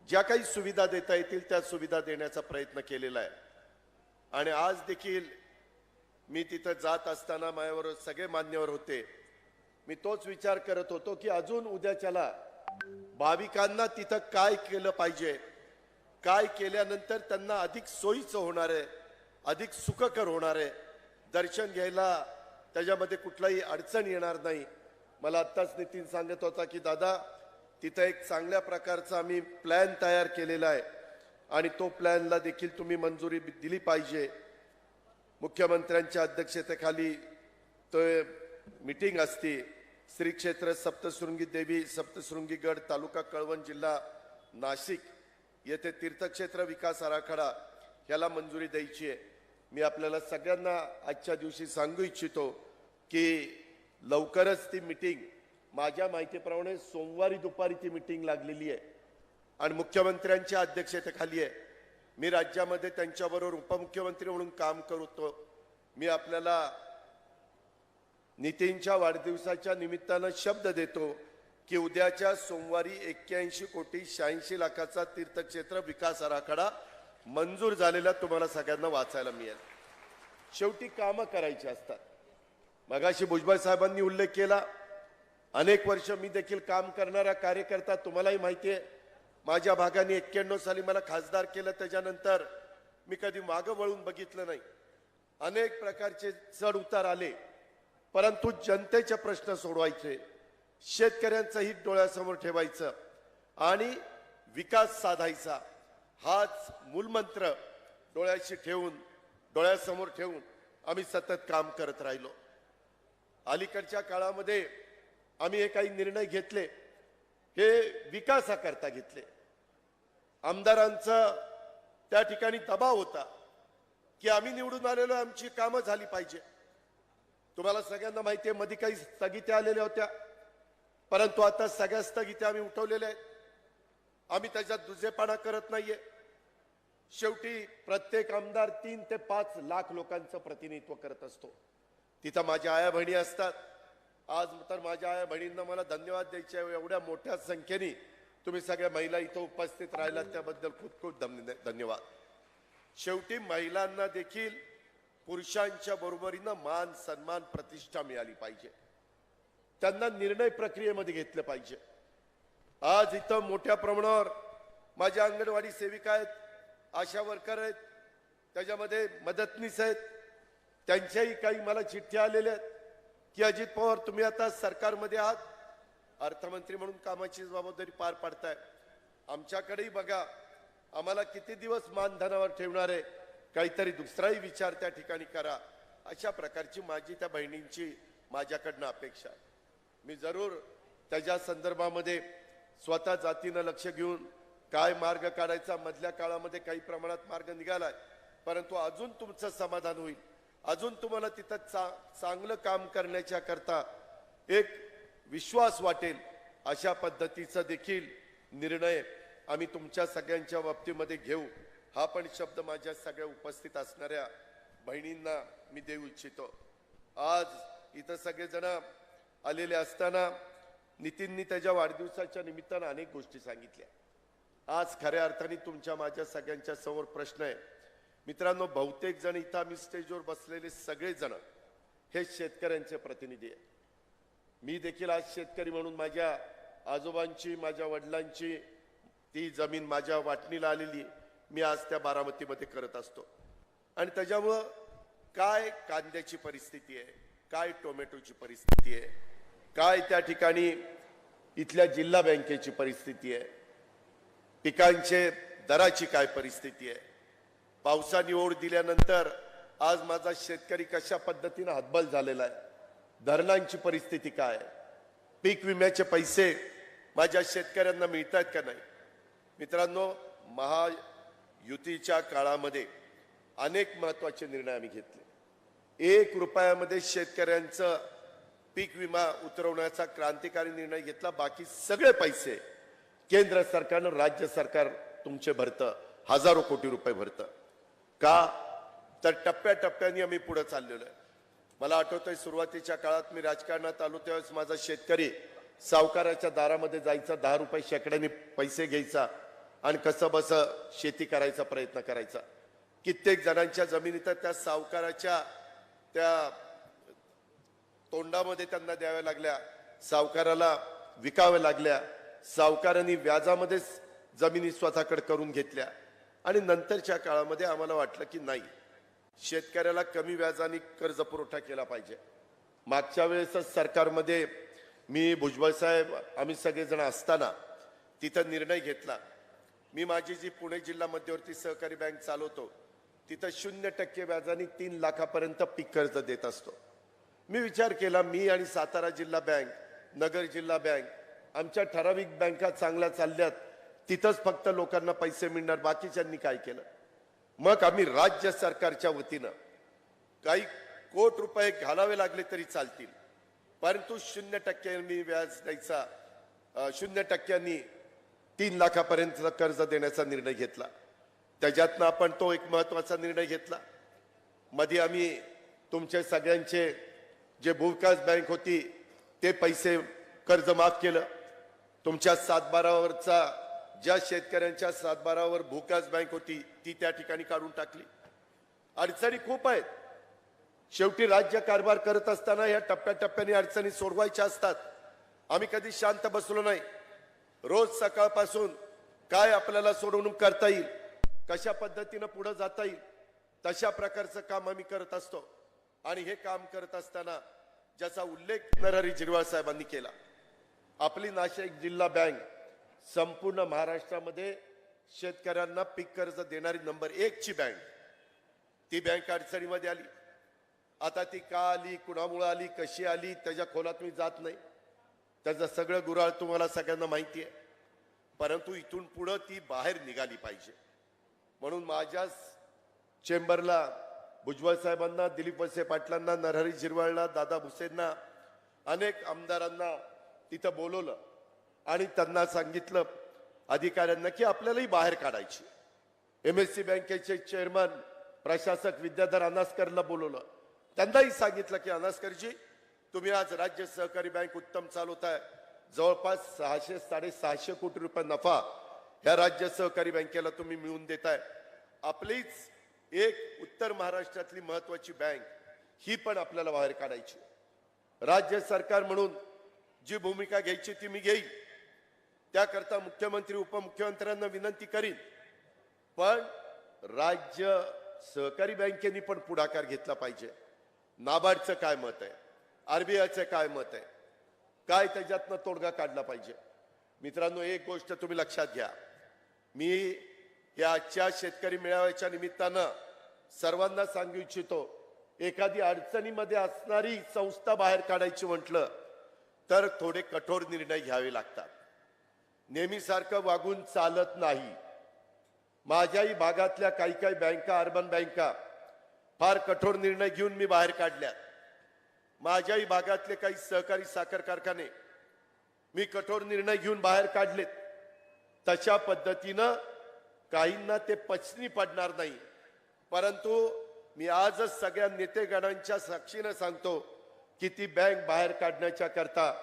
ज्या काही सुविधा देता येतील त्या सुविधा देण्याचा प्रयत्न केलेला आहे। आणि आज देखील मी तिथं जात असताना माझ्यावर सगळे मान्यवर होते। मी तोच विचार करत होतो की अजून उद्याच्याला भाविकांना तिथं काय केलं पाहिजे, काय केल्यानंतर त्यांना अधिक सोयीचं होणार आहे, अधिक सुखकर होणार आहे, दर्शन घ्यायला त्याच्यामध्ये कुठलाही अडचण येणार नाही। मला आत्ताच नितीन सांगत होता की दादा तिथं एक चांगल्या प्रकारचा आम्ही प्लॅन तयार केलेला आहे आणि तो प्लॅनला देखील तुम्ही मंजुरी दिली पाहिजे। मुख्यमंत्र्यांच्या अध्यक्षतेखाली तो मीटिंग असते। श्री क्षेत्र सप्तशृंगी देवी सप्तशृंगी गड तालुका कळवण जिल्हा नाशिक येथे तीर्थक्षेत्र विकास आराखडा याला मंजुरी द्यायची आहे। मी आपल्याला सगळ्यांना आजच्या दिवशी सांगू इच्छितो की लवकरच ती मीटिंग माझ्या माहितीप्रमाणे सोमवारी दुपारी ती मीटिंग लागलेली आहे आणि मुख्यमंत्र्यांच्या अध्यक्षतेखाली आहे। मी राज्यामध्ये त्यांच्याबरोबर उपमुख्यमंत्री म्हणून काम करतो। मी आपल्याला नितीनच्या वाढदिवसाच्या निमित्तानं शब्द देतो की उद्याच्या सोमवारी 81 कोटी 86 लाखाचा तीर्थक्षेत्र विकास आराखडा मंजूर झालेला तुम्हाला सगळ्यांना वाचायला मिळेल। शेवटी कामं करायची असतात। मगाशी भुजबळ साहेबांनी उल्लेख केला, अनेक वर्ष मी देखील काम करणारा कार्यकर्ता, तुम्हालाही माहिती आहे। माझ्या भागाने 91 साली मला खासदार केलं, त्याच्यानंतर मी कधी मागं वळून बघितलं नाही। अनेक प्रकारचे चढ उतार आले, परंतु जनतेचे प्रश्न सोडवायचे, शेतकऱ्यांचं हित डोळ्यासमोर ठेवायचं आणि विकास साधायचा, हाच मूलमंत्र डोळ्यासमोर ठेवून आम्ही सतत काम करत राहिलो। अलीकडच्या काळामध्ये आम्ही हे काही निर्णय घेतले, हे विकासाकरता घेतले। आमदारांचा त्या ठिकाणी दबाव होता की आम्ही निवडून आलेलो, आमची कामं झाली पाहिजे। तुम्हाला सगळ्यांना माहिती आहे, मध्ये काही स्थगित्या आलेल्या होत्या, परंतु आता सगळ्या स्थगित्या आम्ही उठवलेल्या आहेत। आम्ही त्याच्यात दुजेपणा करत नाहीये। शेवटी प्रत्येक आमदार 3 ते 5 लाख लोकांचं प्रतिनिधित्व करत असतो। तिथं माझ्या आया बहिणी असतात। आज तर माझ्या आया बहिणींना मला धन्यवाद द्यायचे, एवढ्या मोठ्या संख्येने तुम्ही सगळ्या महिला इथं उपस्थित राहिलात त्याबद्दल खूप खूप धन्यवाद। शेवटी महिलांना देखील पुरुषांच्या बरोबरीनं मान सन्मान प्रतिष्ठा मिळाली पाहिजे, त्यांना निर्णय प्रक्रियेमध्ये घेतलं पाहिजे। आज इथं मोठ्या प्रमाणावर माझ्या अंगणवाडी सेविका आहेत, आशा वर्कर आहेत, त्याच्यामध्ये मदतनीस आहेत। त्यांच्याही काही मला चिठ्ठ्या आलेल्या आहेत की अजित पवार तुम्ही आता सरकारमध्ये आहात, अर्थमंत्री म्हणून कामाची जबाबदारी पार पाडताय, आमच्याकडेही बघा, आम्हाला किती दिवस मानधनावर ठेवणार आहे, काहीतरी दुसराही विचार त्या ठिकाणी करा। अशा प्रकारची माझी त्या बहिणींची माझ्याकडनं अपेक्षा आहे। मी जरूर त्याच्या संदर्भामध्ये स्वतः जातीनं लक्ष घेऊन काय मार्ग काढायचा, मधल्या काळामध्ये काही प्रमाणात मार्ग निघालाय, परंतु अजून तुमचं समाधान होईल, अजून तुम्हाला तिथं चांगलं काम करण्याच्या करता एक विश्वास वाटेल, अशा पद्धतीचा देखील निर्णय आम्ही तुमच्या सगळ्यांच्या बाबतीमध्ये घेऊ। हा पण शब्द माझ्या सगळ्या उपस्थित असणाऱ्या बहिणींना मी देऊ इच्छितो। आज इथं सगळेजण आलेले असताना नितीननी त्याच्या वाढदिवसाच्या निमित्तानं अनेक गोष्टी सांगितल्या। आज खऱ्या अर्थाने तुमच्या माझ्या सगळ्यांच्या समोर प्रश्न आहे। मित्रांनो, बहुतेक जण इथं आम्ही स्टेजवर बसलेले सगळे जण हे शेतकऱ्यांचे प्रतिनिधी आहेत। मी देखील आज शेतकरी म्हणून माझ्या आजोबांची, माझ्या वडिलांची ती जमीन माझ्या वाटणीला आलेली, मी आज त्या बारामतीमध्ये करत असतो। आणि त्याच्यामुळं काय कांद्याची परिस्थिती आहे, काय टोमॅटोची परिस्थिती आहे, काय त्या ठिकाणी इथल्या जिल्हा बँकेची परिस्थिती आहे, पिकांचे दराची काय परिस्थिती आहे, पावसाने ओढ दिल्यानंतर आज माझा शेतकरी कशा पद्धतीने हतबल झालेला आहे, धरणांची परिस्थिती काय आहे, पीक विम्याचे पैसे माझ्या शेतकऱ्यांना मिळतात का नाही। मित्रांनो, महायुतीच्या काळामध्ये अनेक महत्त्वाचे निर्णय आम्ही घेतले। 1 रुपयामध्ये शेतकऱ्यांचं पीक विमा उतरवण्याचा क्रांतिकारी निर्णय घेतला। बाकी सगळे पैसे केंद्र सरकारनं, राज्य सरकार तुमचे भरतं, हजारो कोटी रुपये भरतं। का तर टप्प्याटप्प्याने आम्ही पुढे चाललेलो आहे। मला आठवतंय सुरुवातीच्या काळात मी राजकारणात आलो त्यावेळेस माझा शेतकरी सावकाराच्या दारामध्ये जायचा, 10 रुपये शेकड्याने पैसे घ्यायचा आणि कसं बस शेती करायचा प्रयत्न करायचा. कित्येक जणांच्या जमिनी तर त्या सावकाराच्या त्या तोंडामध्ये त्यांना द्याव्या लागल्या, सावकाराला विकाव्या लागल्या, सावकारांनी व्याजामध्येच जमिनी स्वतःकडे करून घेतल्या. आणि नंतरच्या काळामध्ये आम्हाला वाटलं की नाही, शेतकऱ्याला कमी व्याजाने कर्ज पुरवठा केला पाहिजे. मागच्या वेळेसच सरकारमध्ये मी, भुजबळ साहेब, आम्ही सगळेजण असताना तिथं निर्णय घेतला. मी माझी जी पुणे जिल्हा मध्यवर्ती सहकारी बँक चालवतो तिथं 0% व्याजाने 3 लाखापर्यंत पीक कर्ज देत असतो. मी विचार केला, मी आणि सातारा जिल्हा बँक, नगर जिल्हा बँक, आमच्या ठराविक बँका चांगल्या चालल्यात, तिथंच फक्त लोकांना पैसे मिळणार, बाकीच्यांनी काय केलं? मग आम्ही राज्य सरकारच्या वतीनं काही कोटी रुपये घालावे लागले तरी चालतील, परंतु 0% व्याज द्यायचा, 0% 3 लाखापर्यंत कर्ज देण्याचा निर्णय घेतला. त्याच्यातनं आपण तो एक महत्वाचा निर्णय घेतला. मध्ये आम्ही तुमचे सगळ्यांचे जे भूविकास बँक होती ते पैसे कर्ज माफ केलं. तुमच्या 7/12वरचा ज्या शेतकऱ्यांच्या 7/12वर भूविकास बँक होती ती त्या ठिकाणी काढून टाकली. अडचणी खूप आहेत. शेवटी राज्य कारभार करत असताना या टप्प्याटप्प्याने अडचणी सोडवायच्या असतात. आम्ही कधी शांत बसलो नाही. रोज सकाळपासून काय आपल्याला सोडवणूक करता येईल, कशा पद्धतीनं पुढे जाता येईल, तशा प्रकारचं काम आम्ही करत असतो. आणि हे काम करत असताना ज्याचा उल्लेख नरहरी झिरवाळ साहेबांनी केला, आपली नाशिक जिल्हा बँक संपूर्ण महाराष्ट्रामध्ये शेतकऱ्यांना पीक कर्ज देणारी नंबर 1 ची बँक. ती बँक अडचणीमध्ये आली. आता ती का आली, कुणामुळे आली, कशी आली, त्याच्या खोलात मी जात नाही. त्याचं सगळं गुराळ तुम्हाला सगळ्यांना माहिती आहे. परंतु इथून पुढे ती बाहेर निघाली पाहिजे. म्हणून माझ्याच चेंबरला भुजबळ साहेबांना, दिलीप वळसे पाटलांना, नरहरी झिरवाळला, दादा भुसेंना, अनेक आमदारांना तिथं बोलवलं आणि त्यांना सांगितलं अधिकाऱ्यांना की आपल्यालाही बाहेर काढायची. MSC बँकेचे चेअरमन प्रशासक विद्याधर अनास्करला बोलवलं. त्यांनाही सांगितलं की अनास्करजी, तुम्ही आज राज्य सहकारी बँक उत्तम चालवताय. जवळपास 600-650 कोटी रुपये नफा ह्या राज्य सहकारी बँकेला तुम्ही मिळवून देताय. आपलीच एक उत्तर महाराष्ट्रातली महत्वाची बँक ही पण आपल्याला बाहेर काढायची. राज्य सरकार म्हणून जी भूमिका घ्यायची ती मी घेईन. त्याकरता मुख्यमंत्री, उपमुख्यमंत्र्यांना विनंती करीन. पण राज्य सहकारी बँकेने पण पुढाकार घेतला पाहिजे. नाबार्डचं काय मत आहे, RBIचं काय मत आहे, काय त्याच्यातनं तोडगा काढला पाहिजे. मित्रांनो, एक गोष्ट तुम्ही लक्षात घ्या. मी या आजच्या शेतकरी मेळाव्याच्या निमित्तानं सर्वांना सांगू इच्छितो, एखादी अडचणीमध्ये असणारी संस्था बाहेर काढायची म्हटलं तर थोडे कठोर निर्णय घ्यावे लागतात. नेहमीसारखं वागून चालत नाही. माझ्याही भागातल्या काही काही बँका, अर्बन बँका फार कठोर निर्णय घेऊन मी बाहेर काढल्या. माझ्याही भागातले काही सहकारी साखर कारखाने मी कठोर निर्णय घेऊन बाहेर काढलेत. तशा पद्धतीनं काहींना ते पचनी पडणार नाही. परंतु मी आजच सगळ्या नेतेगणांच्या साक्षीनं सांगतो की ती बँक बाहेर काढण्याच्या करता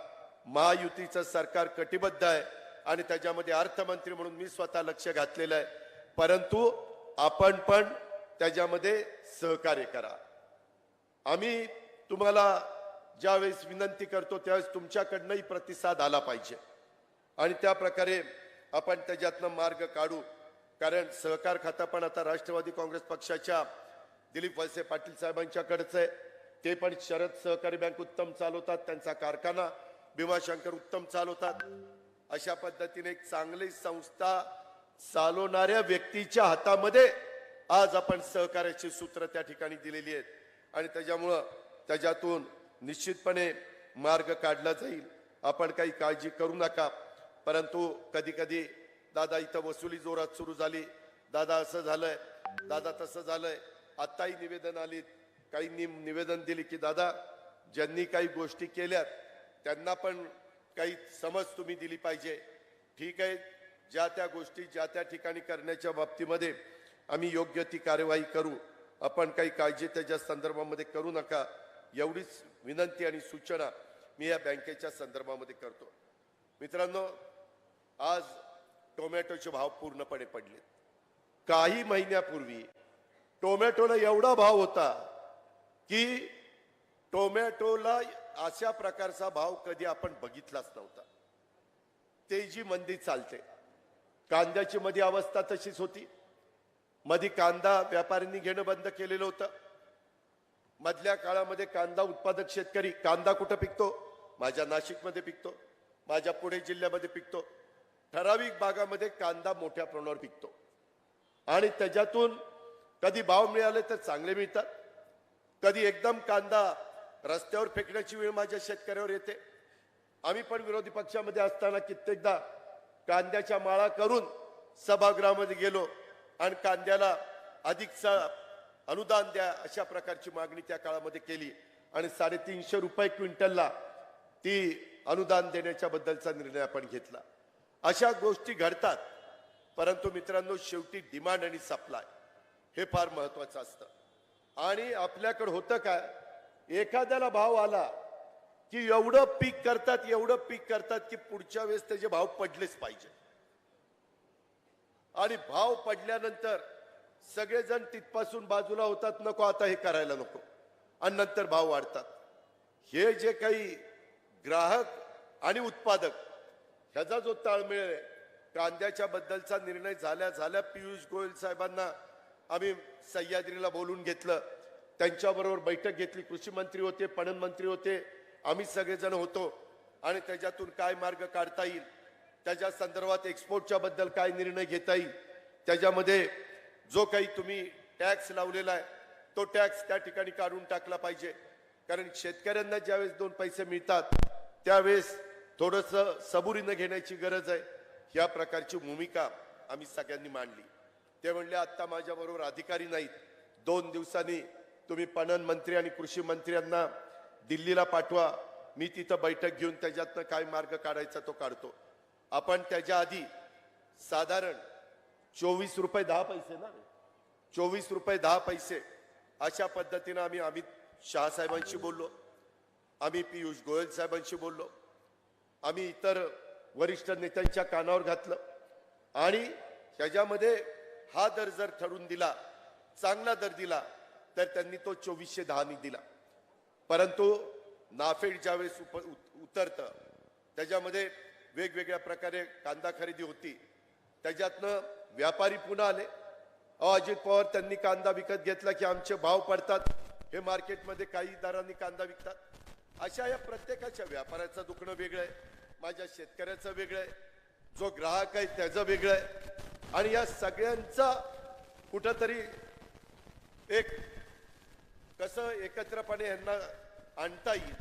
महायुतीचं सरकार कटिबद्ध आहे आणि त्याच्यामध्ये अर्थमंत्री म्हणून मी स्वतः लक्ष घातलेलं आहे. परंतु आपण पण त्याच्यामध्ये सहकार्य करा. आम्ही तुम्हाला ज्यावेळेस विनंती करतो त्यावेळेस तुमच्याकडनंही प्रतिसाद आला पाहिजे आणि त्या प्रकारे आपण त्याच्यातनं मार्ग काढू. कारण सहकार खातं पण आता राष्ट्रवादी काँग्रेस पक्षाच्या दिलीप वळसे पाटील साहेबांच्याकडेच आहे. ते पण शरद सहकारी बँक उत्तम चालवतात, त्यांचा कारखाना भीमाशंकर उत्तम चालवतात. अशा पद्धतीने एक चांगली संस्था चालवणाऱ्या व्यक्तीच्या हातामध्ये आज आपण सहकार्याची सूत्र त्या ठिकाणी दिलेली आहेत आणि त्याच्यामुळं त्याच्यातून निश्चितपणे मार्ग काढला जाईल. आपण काही काळजी करू नका. परंतु कधी कधी दादा इथं वसुली जोरात सुरू झाली, दादा असं झालंय, दादा तसं झालंय. आताही निवेदन आली, काही निवेदन दिली की दादा ज्यांनी काही गोष्टी केल्यात त्यांना पण काही समज तुम्ही दिली पाहिजे. ठीक आहे, ज्या त्या गोष्टी ज्या त्या ठिकाणी करण्याच्या बाबतीमध्ये आम्ही योग्य ती कार्यवाही करू. आपण काही काळजी त्याच्या संदर्भामध्ये करू नका, एवढीच विनंती आणि सूचना मी या बँकेच्या संदर्भामध्ये करतो. मित्रांनो, आज टोमॅटोचे भाव पूर्णपणे पडलेत. काही महिन्यापूर्वी टोमॅटोला एवढा भाव होता की टोमॅटोला अशा प्रकारचा भाव कधी आपण बघितलाच नव्हता. तेजी मंदी चालते. कांद्याची मध्ये अवस्था तशीच होती. मध्ये कांदा व्यापाऱ्यांनी घेणं बंद केलेलं होतं. मधल्या काळामध्ये कांदा उत्पादक शेतकरी, कांदा कुठं पिकतो? माझ्या नाशिकमध्ये पिकतो, माझ्या पुणे जिल्ह्यामध्ये पिकतो. ठराविक भागामध्ये कांदा मोठ्या प्रमाणावर पिकतो आणि त्याच्यातून कधी भाव मिळाले तर चांगले मिळतात, कधी एकदम कांदा रस्त्यावर फेकण्याची वेळ माझ्या शेतकऱ्यावर येते. आम्ही पण विरोधी पक्षामध्ये असताना कित्येकदा कांद्याच्या माळा करून सभागृहामध्ये गेलो आणि कांद्याला अधिकचा अनुदान द्या अशा प्रकारची मागणी त्या काळामध्ये केली आणि 350 रुपये क्विंटलला ती अनुदान देण्याच्या बद्दलचा निर्णय आपण घेतला. अशा गोष्टी घडतात. परंतु मित्रांनो, शेवटी डिमांड आणि सप्लाय हे फार महत्वाचं असतं. आणि आपल्याकडे होतं काय, एखाद्याला भाव आला की एवढं पीक करतात की पुढच्या वेळेस त्याचे भाव पडलेच पाहिजे. आणि भाव पडल्यानंतर सगळेजण तिथपासून बाजूला होतात, नको आता हे करायला नको, आणि नंतर भाव वाढतात. हे जे काही ग्राहक आणि उत्पादक ह्याचा जो ताळमेळ आहे, कांद्याच्या बद्दलचा निर्णय झाल्या पियुष गोयल साहेबांना आम्ही सह्याद्रीला बोलून घेतलं, त्यांच्याबरोबर बैठक घेतली. कृषी मंत्री होते, पणन मंत्री होते, आम्ही सगळेजण होतो. आणि त्याच्यातून काय मार्ग काढता येईल, त्याच्या संदर्भात एक्सपोर्टच्या बद्दल काय निर्णय घेता येईल, त्याच्यामध्ये जो काही तुम्ही टॅक्स लावलेला आहे तो टॅक्स त्या ठिकाणी काढून टाकला पाहिजे. कारण शेतकऱ्यांना ज्यावेळेस 2 पैसे मिळतात त्यावेळेस थोडंसं सबुरीनं घेण्याची गरज आहे. या प्रकारची भूमिका आम्ही सगळ्यांनी मांडली. ते म्हणले आता माझ्याबरोबर अधिकारी नाहीत, 2 दिवसांनी तुम्ही पणन मंत्री आणि कृषी मंत्र्यांना दिल्लीला पाठवा, मी तिथं बैठक घेऊन त्याच्यातनं काय मार्ग काढायचा तो काढतो. आपण त्याच्या आधी साधारण 24 रुपये 10 पैसे ना, 24 रुपये 10 पैसे अशा पद्धतीनं आम्ही अमित शहा साहेबांशी बोललो, आम्ही पियुष गोयल साहेबांशी बोललो, आम्ही इतर वरिष्ठ नेत्यांच्या कानावर घातलं. आणि त्याच्यामध्ये हा दर जर ठरवून दिला, चांगला दर दिला, तर त्यांनी तो 2410 दिला. परंतु नाफेड ज्यावेळेस उतरतं त्याच्यामध्ये वेगवेगळ्या प्रकारे कांदा खरेदी होती. त्याच्यातनं व्यापारी पुन्हा आले, अजित पवार त्यांनी कांदा विकत घेतला की आमचे भाव पडतात, हे मार्केटमध्ये काही दरांनी कांदा विकतात. अशा या प्रत्येकाच्या व्यापाऱ्याचं दुखणं वेगळं आहे, माझ्या शेतकऱ्याचं वेगळं आहे, जो ग्राहक आहे त्याचं वेगळं आहे. आणि या सगळ्यांचा कुठंतरी एक कसं एकत्रपणे यांना आणता येईल,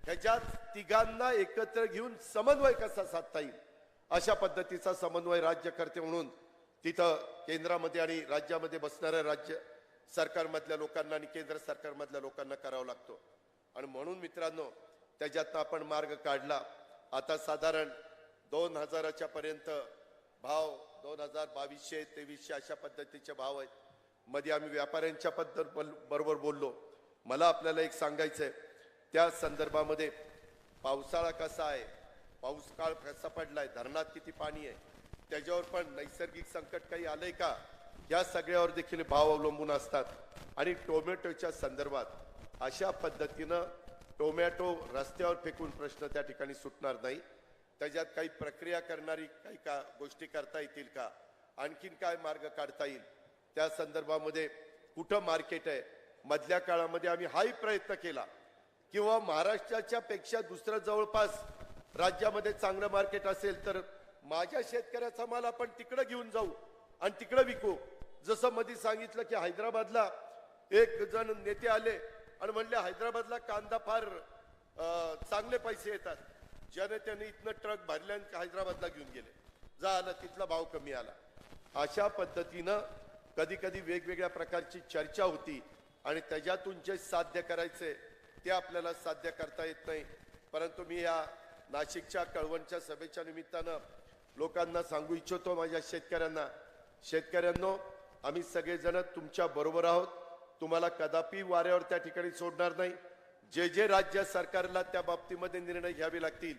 ह्याच्यात तिघांना एकत्र घेऊन समन्वय कसा साधता येईल, अशा पद्धतीचा समन्वय राज्यकर्ते म्हणून तिथं केंद्रामध्ये आणि राज्यामध्ये बसणाऱ्या राज्य सरकारमधल्या लोकांना आणि केंद्र सरकारमधल्या लोकांना करावा लागतो. आणि म्हणून मित्रांनो, त्याच्यातनं आपण मार्ग काढला. आता साधारण 2000च्या पर्यंत भाव, 2000, 2200, 2300 अशा पद्धतीचे भाव आहेत. मध्ये आम्ही व्यापाऱ्यांच्या बरोबर बोललो. मला आपल्याला एक सांगायचंय, त्या संदर्भामध्ये पावसाळा कसा आहे, पाऊस काळ कसा पडलाय, धरणात किती पाणी आहे, त्याच्यावर पण नैसर्गिक संकट काही आलंय का, या सगळ्यावर देखील भाव अवलंबून असतात. आणि टोमॅटोच्या संदर्भात अशा पद्धतीनं टोमॅटो रस्त्यावर फेकून प्रश्न त्या ठिकाणी सुटणार नाही. त्याच्यात काही प्रक्रिया करणारी काही गोष्टी करता येतील का, आणखीन काय मार्ग काढता येईल, त्या संदर्भामध्ये कुठं मार्केट आहे. मधल्या काळामध्ये आम्ही हाही प्रयत्न केला किंवा महाराष्ट्राच्या पेक्षा दुसरं जवळपास राज्यामध्ये चांगलं मार्केट असेल तर माझ्या शेतकऱ्याचा माल आपण तिकडे घेऊन जाऊ आणि तिकडे विकू. जसं मध्ये सांगितलं की हैदराबादला एक जण नेते आले आणि म्हणले हैदराबादला कांदा फार चांगले पैसे येतात, ज्याने त्याने इथनं ट्रक भरले आणि हैदराबादला घेऊन गेले, झालं तिथला भाव कमी आला. अशा पद्धतीनं कधी कधी वेगवेगळ्या प्रकारची चर्चा होती आणि त्याच्यातून जे साध्य करायचे ते आपल्याला साध्य करता येत नाही. परंतु मी या नाशिकच्या कळवणच्या सभेच्या निमित्तानं लोकांना सांगू इच्छितो, माझ्या शेतकऱ्यांनो, आम्ही सगळेजण तुमच्या बरोबर आहोत. तुम्हाला कदापि वाऱ्यावर त्या ठिकाणी सोडणार नाही. जे जे राज्य सरकारला त्या बाबतीमध्ये निर्णय घ्यावे लागतील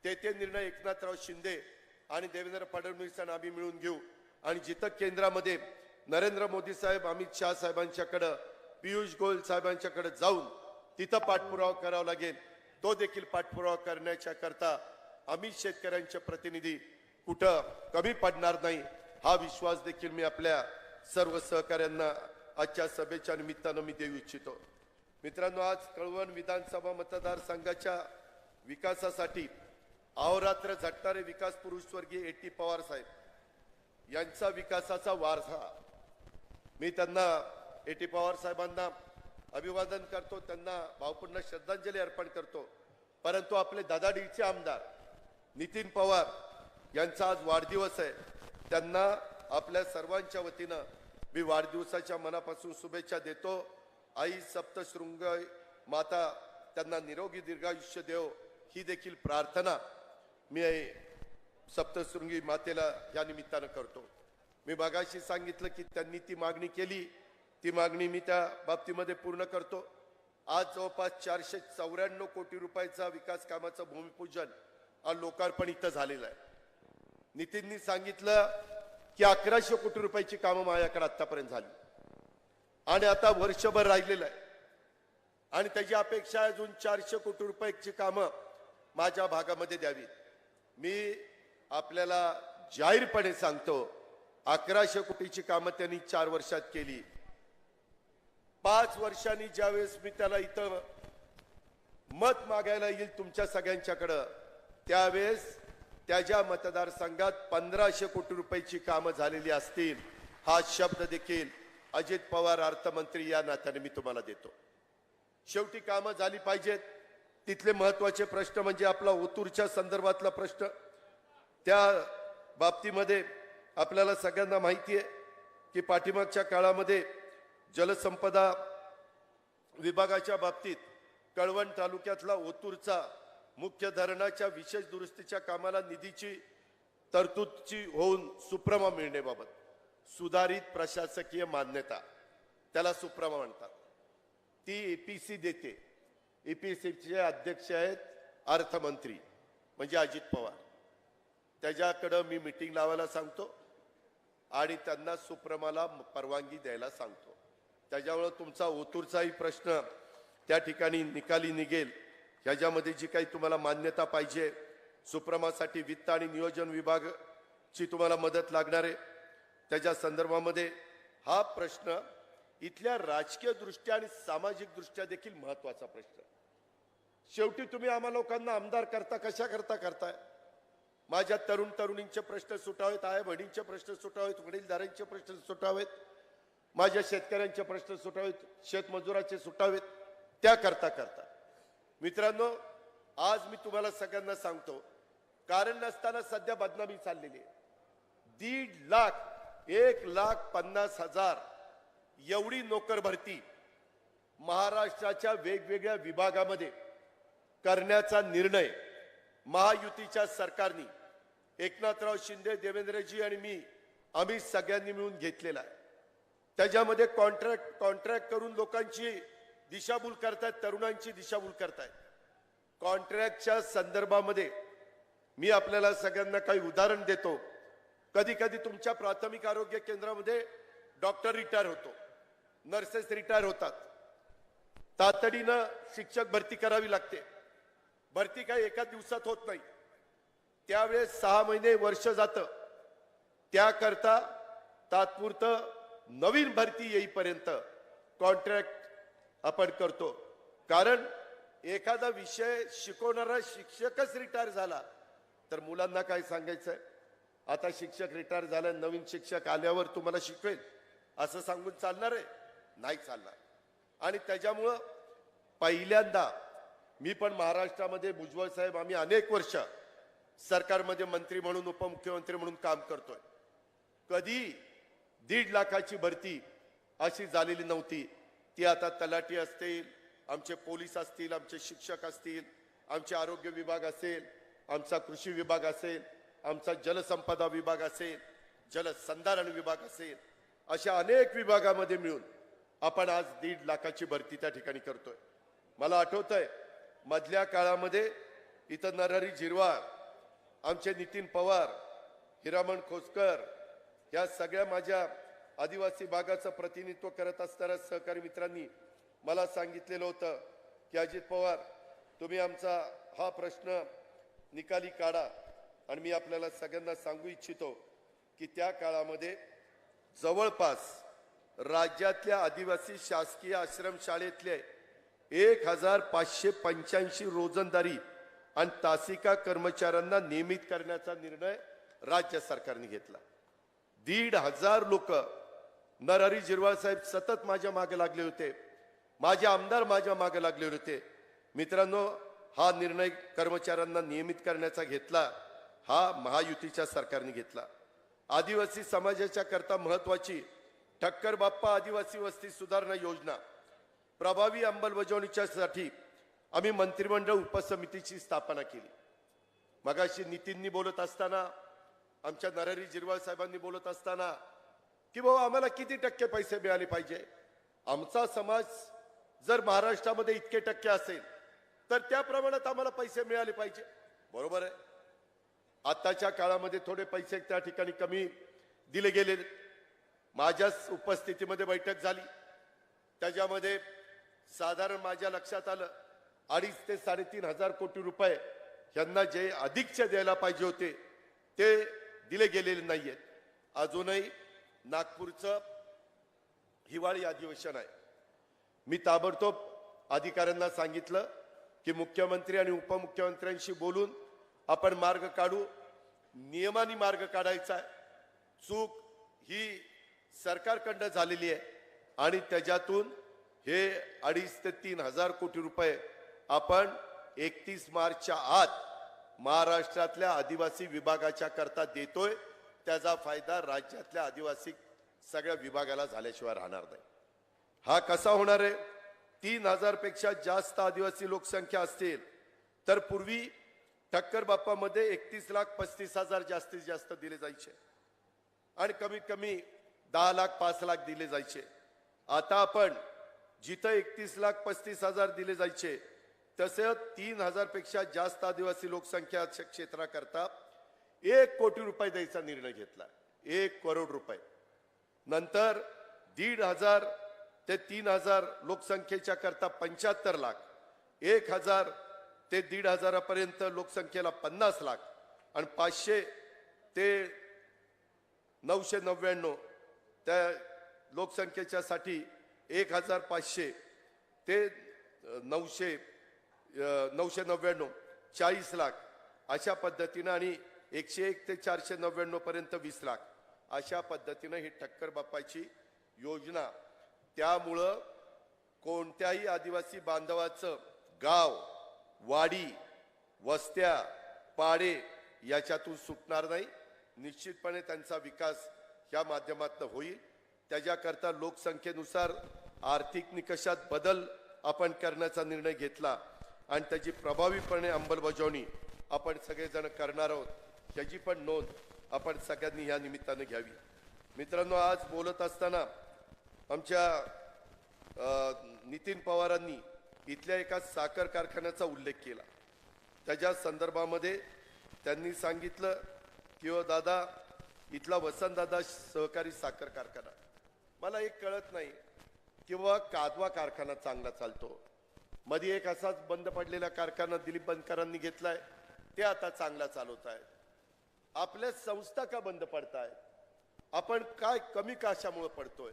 ते निर्णय एकनाथराव शिंदे आणि देवेंद्र फडणवीस आणि आम्ही मिळून घेऊ आणि जिथं केंद्रामध्ये नरेंद्र मोदी साहेब, अमित शाह साहेबांच्याकडं, पियुष गोयल साहेबांच्याकडे जाऊन तिथं पाठपुरावा करावा लागेल, तो देखील पाठपुरावा करण्याच्या करता आम्ही शेतकऱ्यांचे प्रतिनिधी कुठं कमी पडणार नाही, हा विश्वास देखील मी आपल्या सर्व सहकाऱ्यांना आजच्या सभेच्या निमित्तानं मी देऊ इच्छितो. मित्रांनो, आज कळवण विधानसभा मतदारसंघाच्या विकासासाठी अहोरात्र झटणारे विकास पुरुष स्वर्गीय ए.टी. पवार साहेब यांचा विकासाचा वारसा, मी त्यांना ए.टी. पवार साहेबांना अभिवादन करतो, त्यांना भावपूर्ण श्रद्धांजली अर्पण करतो. परंतु आपले दादाडीचे आमदार नितीन पवार यांचा आज वाढदिवस आहे. त्यांना आपल्या सर्वांच्या वतीनं मी वाढदिवसाच्या मनापासून शुभेच्छा देतो. आई सप्तशृंग माता त्यांना निरोगी दीर्घायुष्य देव, ही देखील प्रार्थना मी सप्तशृंगी मातेला या निमित्तानं करतो. मी मागाशी सांगितलं की त्यांनी ती मागणी केली, ती मागणी मी त्या बाबतीमध्ये पूर्ण करतो. आज जवळपास 494 कोटी रुपयाचा विकास कामाचं भूमिपूजन आणि लोकार्पण इथं झालेलं आहे. नितीननी सांगितलं की 1100 कोटी रुपयाची कामं माझ्याकडे आतापर्यंत झाली आणि आता वर्षभर राहिलेलं आहे आणि त्याची अपेक्षा आहे अजून 400 कोटी रुपयाची कामं माझ्या भागामध्ये द्यावी. मी आपल्याला जाहीरपणे सांगतो, 1100 कोटीची कामं त्यांनी 4 वर्षात केली. 5 वर्षांनी ज्यावेळेस मी त्याला इथं मत मागायला येईल तुमच्या सगळ्यांच्याकडं, त्यावेळेस त्याच्या मतदारसंघात 1500 कोटी रुपयाची कामं झालेली असतील, हा शब्द देखील अजित पवार अर्थमंत्री या नात्याने मी तुम्हाला देतो. शेवटी कामं झाली पाहिजेत. तिथले महत्वाचे प्रश्न म्हणजे आपला ओतूरच्या संदर्भातला प्रश्न, त्या बाबतीमध्ये आपल्याला सगळ्यांना माहिती आहे की पाठीमागच्या काळामध्ये जलसंपदा विभागाच्या बाबतीत कळवण तालुक्यातला ओतूरचा मुख्य धरणाच्या विशेष दुरुस्तीच्या कामाला निधीची तरतूदची होऊन सुप्रमा मिळण्याबाबत सुधारित प्रशासकीय मान्यता, त्याला सुप्रमा म्हणतात, ती ईपीसी देते. ईपीसीचे अध्यक्ष आहेत अर्थमंत्री म्हणजे अजित पवार. त्याच्याकडं मी मीटिंग लावायला सांगतो आणि त्यांना सुप्रमाला परवानगी द्यायला सांगतो. त्याच्यामुळे तुमचा ओतूरचाही प्रश्न त्या ठिकाणी निकाली निघेल. ह्याच्यामध्ये जी काही तुम्हाला मान्यता पाहिजे, सुप्रमासाठी वित्त आणि नियोजन विभागाची तुम्हाला मदत लागणार आहे, त्याच्या संदर्भामध्ये हा प्रश्न इथल्या राजकीय दृष्ट्या आणि सामाजिक दृष्ट्या देखील महत्वाचा प्रश्न. शेवटी तुम्ही आम्हा लोकांना आमदार करता कशा करता करताय? माझ्या तरुण तरुणींचे प्रश्न सुटावेत, आया बहिणींचे प्रश्न सुटावेत, वडीलधाऱ्यांचे प्रश्न सुटावेत, माझ्या शेतकऱ्यांचे प्रश्न सुटावेत, शेतमजुराचे सुटावेत, त्या करता करता. मित्रांनो, आज मी तुम्हाला सगळ्यांना सांगतो, कारण नसताना सध्या बदनामी चाललेली आहे. 1.5 लाख 1,50,000 एवढी नोकर भरती महाराष्ट्राच्या वेगवेगळ्या विभागामध्ये करण्याचा निर्णय महायुतीच्या सरकारने, एकनाथराव शिंदे, देवेंद्रजी आणि आम्ही सगळ्यांनी मिळून घेतलेला आहे. त्याच्यामध्ये कॉन्ट्रॅक्ट करून लोकांची दिशाभूल करतायत, तरुणांची दिशाभूल करतायत. कॉन्ट्रॅक्टच्या संदर्भामध्ये मी आपल्याला सगळ्यांना काही उदाहरण देतो. कधी कधी तुमच्या प्राथमिक आरोग्य केंद्रामध्ये डॉक्टर रिटायर होतो, नर्सेस रिटायर होतात, तातडीनं शिक्षक भरती करावी लागते. भरती काही एका दिवसात होत नाही, त्यावेळेस 6 महिने वर्ष जातं. त्याकरता तात्पुरतं नवीन भरती येईपर्यंत कॉन्ट्रॅक्ट आपण करतो. कारण एखादा विषय शिकवणारा शिक्षकच रिटायर झाला तर मुलांना काय सांगायचंय? आता शिक्षक रिटायर झाला, नवीन शिक्षक आल्यावर तुम्हाला शिकवेल असं सांगून चालणार आहे? नाही चालणार. आणि त्याच्यामुळं पहिल्यांदा मी पण महाराष्ट्रामध्ये, भुजबळ साहेब, आम्ही अनेक वर्ष सरकारमध्ये मंत्री म्हणून, उपमुख्यमंत्री म्हणून काम करतोय. कधी 1.5 लाखाची भरती अशी झालेली नव्हती. ती आता तलाठी असतील, आमचे पोलीस असतील, आमचे शिक्षक असतील, आमचे आरोग्य विभाग असेल, आमचा कृषी विभाग असेल, आमचा जलसंपदा विभाग असेल, जलसंधारण विभाग असेल, अशा अनेक विभागामध्ये मिळून आपण आज 1.5 लाखाची भरती त्या ठिकाणी करतोय. मला आठवतंय मधल्या काळामध्ये इथं नरहरी झिरवाळ, आमचे नितीन पवार, हिरामण खोसकर या सगळ्या माझ्या आदिवासी भागाचं प्रतिनिधित्व करत असणाऱ्या सहकारी मित्रांनी मला सांगितलेलं होतं की अजित पवार तुम्ही आमचा हा प्रश्न निकाली काढा. आणि मी आपल्याला सगळ्यांना सांगू इच्छितो की त्या काळामध्ये जवळपास राज्यातल्या आदिवासी शासकीय आश्रमशाळेतले 1585 रोजंदारी आणि तासिका कर्मचाऱ्यांना नियमित करण्याचा निर्णय राज्य सरकारने घेतला. 1,500 लोक नरहरी झिरवाळ साहेब सतत माझ्या मागे लागले होते, माझे आमदार माझ्या मागे लागले होते. मित्रांनो, हा निर्णय कर्मचाऱ्यांना नियमित करण्याचा घेतला हा महायुतीच्या सरकारने घेतला. आदिवासी समाजाच्या करता महत्वाची ठक्कर बाप्पा आदिवासी वस्ती सुधारणा योजना प्रभावी अंमलबजावणीसाठी आम्ही मंत्रिमंडळ उपसमितीची स्थापना केली. मगाशी नितीननी बोलत असताना, आमच्या नरहरी झिरवाळ साहेबांनी बोलत असताना की भाऊ आम्हाला किती टक्के पैसे मिळाले पाहिजे, आमचा समाज जर महाराष्ट्रामध्ये इतके टक्के असेल तर त्या प्रमाणात आम्हाला पैसे मिळाले पाहिजे. बरोबर आहे. आताच्या काळामध्ये थोडे पैसे त्या ठिकाणी कमी दिले गेले. माझ्याच उपस्थितीमध्ये बैठक झाली, त्याच्यामध्ये साधारण माझ्या लक्षात आलं 2.5 ते 3.5 हजार कोटी रुपये यांना जे अधिकचे द्यायला पाहिजे होते ते दिले गेलेले नाहीयेत. अजूनही नागपूरचं हिवाळी अधिवेशन आहे. मी ताबडतोब अधिकाऱ्यांना सांगितलं की मुख्यमंत्री आणि उपमुख्यमंत्र्यांशी बोलून आपण मार्ग काढू. नियमाने मार्ग काढायचा आहे. चूक ही सरकारकडनं झालेली आहे आणि त्याच्यातून हे 2.5 ते 3 हजार कोटी रुपये आपण 31 मार्चच्या आत महाराष्ट्रातल्या आदिवासी विभागाच्या करता देतोय. त्याचा फायदा राज्यातल्या आदिवासी सगळ्या विभागाला झाल्याशिवाय राहणार नाही. हा कसा होणार आहे? 3,000 पेक्षा जास्त आदिवासी लोकसंख्या असतील तर पूर्वी ठक्कर बाप्पामध्ये 31,35,000 जास्तीत जास्त दिले जायचे आणि कमीत कमी 10 लाख 5 लाख दिले जायचे. आता आपण जिथं 31,35,000 दिले जायचे तसे 3,000 पेक्षा जास्त आदिवासी लोकसंख्या क्षेत्राकरता 1 कोटी रुपये द्यायचा निर्णय घेतला. 1 करोड रुपये. नंतर 1,500 ते 3,000 लोकसंख्येच्या करता 75 लाख, 1,000 ते 1,500 पर्यंत लोकसंख्येला 50 लाख आणि 500 ते 999 त्या लोकसंख्येच्या साठी 1,500 ते 999 40 लाख अशा पद्धतीनं आणि 101 ते 499 पर्यंत 20 लाख अशा पद्धतीनं ही ठक्कर बाप्पाची योजना. त्यामुळं कोणत्याही आदिवासी बांधवाचं गाव, वाडी, वस्त्या, पाडे याच्यातून सुटणार नाही. निश्चितपणे त्यांचा विकास या माध्यमातून होईल. त्याच्याकरता लोकसंख्येनुसार आर्थिक निकषात बदल आपण करण्याचा निर्णय घेतला आणि त्याची प्रभावीपणे अंमलबजावणी आपण सगळेजण करणार आहोत. त्याची पण नोंद आपण सगळ्यांनी या निमित्तानं घ्यावी. मित्रांनो, आज बोलत असताना आमच्या नितीन पवारांनी इथल्या एका साखर कारखान्याचा उल्लेख केला. त्याच्या संदर्भामध्ये त्यांनी सांगितलं की ओ दादा, इथला वसंतदादा सहकारी साखर कारखाना, मला एक कळत नाही किंवा कादवा कारखाना चांगला चालतो. मध्ये एक असाच बंद पडलेला कारखाना दिलीप बनकरांनी घेतलाय, ते आता चांगला चालवत आहेत. आपल्या संस्था का बंद पडतायत? आपण काय कमी कशामुळे पडतोय?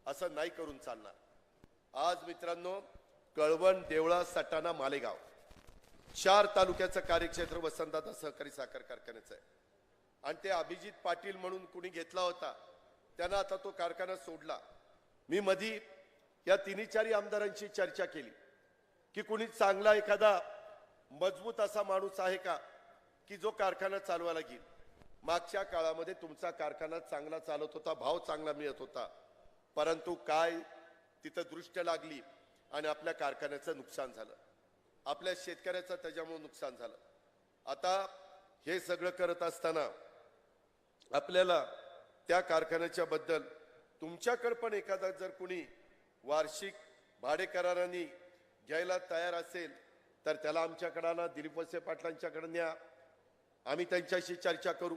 असं नाही करून चालणार. आज मित्रांनो, कळवण, देवळा, सटाणा, मालेगाव 4 तालुक्याचं कार्यक्षेत्र वसंतदादा सहकारी साखर कारखान्याचं आहे. आणि ते अभिजित पाटील म्हणून कुणी घेतला होता, त्यानं आता तो कारखाना सोडला. मी मधी या 3-4 आमदारांची चर्चा केली की कुणी चांगला एखादा मजबूत असा माणूस आहे का की जो कारखाना चालवायला घेईल. मागच्या काळामध्ये तुमचा कारखाना चांगला चालत होता, भाव चांगला मिळत होता, परंतु काय तिथं दृष्ट लागली आणि आपल्या कारखान्याचं नुकसान झालं, आपल्या शेतकऱ्याचं त्याच्यामुळे नुकसान झालं. आता हे सगळं करत असताना आपल्याला त्या कारखान्याच्या बद्दल तुमच्याकडे पण एखादा जर कुणी वार्षिक भाडे कराराने घ्यायला तयार असेल तर त्याला आमच्याकडे ना, दिलीप वळसे पाटलांच्याकडे न्या, आम्ही त्यांच्याशी चर्चा करू.